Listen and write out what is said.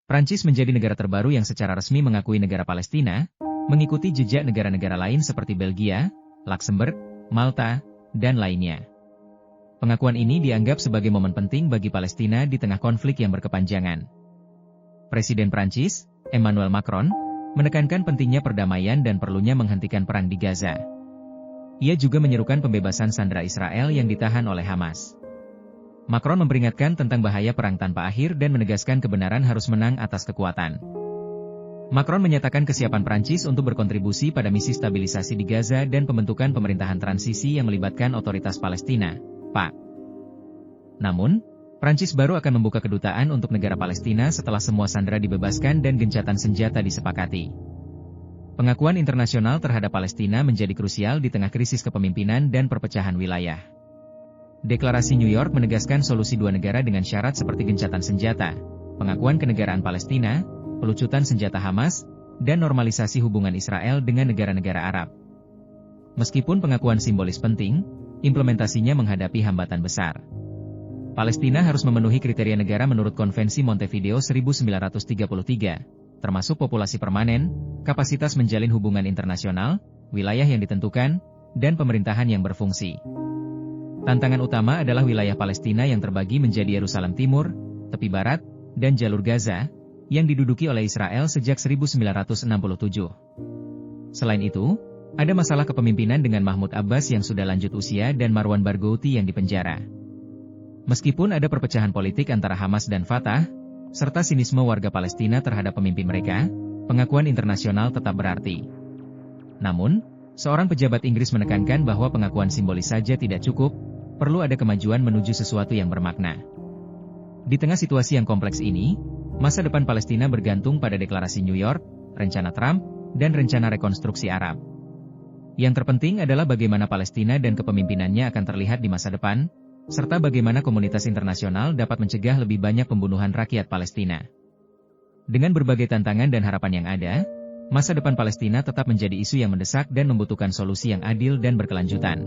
Prancis menjadi negara terbaru yang secara resmi mengakui negara Palestina, mengikuti jejak negara-negara lain seperti Belgia, Luxembourg, Malta, dan lainnya. Pengakuan ini dianggap sebagai momen penting bagi Palestina di tengah konflik yang berkepanjangan. Presiden Prancis, Emmanuel Macron, menekankan pentingnya perdamaian dan perlunya menghentikan perang di Gaza. Ia juga menyerukan pembebasan sandera Israel yang ditahan oleh Hamas. Macron memperingatkan tentang bahaya perang tanpa akhir dan menegaskan kebenaran harus menang atas kekuatan. Macron menyatakan kesiapan Prancis untuk berkontribusi pada misi stabilisasi di Gaza dan pembentukan pemerintahan transisi yang melibatkan otoritas Palestina, PA. Namun, Prancis baru akan membuka kedutaan untuk negara Palestina setelah semua sandera dibebaskan dan gencatan senjata disepakati. Pengakuan internasional terhadap Palestina menjadi krusial di tengah krisis kepemimpinan dan perpecahan wilayah. Deklarasi New York menegaskan solusi dua negara dengan syarat seperti gencatan senjata, pengakuan kenegaraan Palestina, pelucutan senjata Hamas, dan normalisasi hubungan Israel dengan negara-negara Arab. Meskipun pengakuan simbolis penting, implementasinya menghadapi hambatan besar. Palestina harus memenuhi kriteria negara menurut Konvensi Montevideo 1933, termasuk populasi permanen, kapasitas menjalin hubungan internasional, wilayah yang ditentukan, dan pemerintahan yang berfungsi. Tantangan utama adalah wilayah Palestina yang terbagi menjadi Yerusalem Timur, tepi barat, dan jalur Gaza, yang diduduki oleh Israel sejak 1967. Selain itu, ada masalah kepemimpinan dengan Mahmud Abbas yang sudah lanjut usia dan Marwan Barghouti yang dipenjara. Meskipun ada perpecahan politik antara Hamas dan Fatah, serta sinisme warga Palestina terhadap pemimpin mereka, pengakuan internasional tetap berarti. Namun, seorang pejabat Inggris menekankan bahwa pengakuan simbolis saja tidak cukup, perlu ada kemajuan menuju sesuatu yang bermakna. Di tengah situasi yang kompleks ini, masa depan Palestina bergantung pada deklarasi New York, rencana Trump, dan rencana rekonstruksi Arab. Yang terpenting adalah bagaimana Palestina dan kepemimpinannya akan terlihat di masa depan, serta bagaimana komunitas internasional dapat mencegah lebih banyak pembunuhan rakyat Palestina. Dengan berbagai tantangan dan harapan yang ada, masa depan Palestina tetap menjadi isu yang mendesak dan membutuhkan solusi yang adil dan berkelanjutan.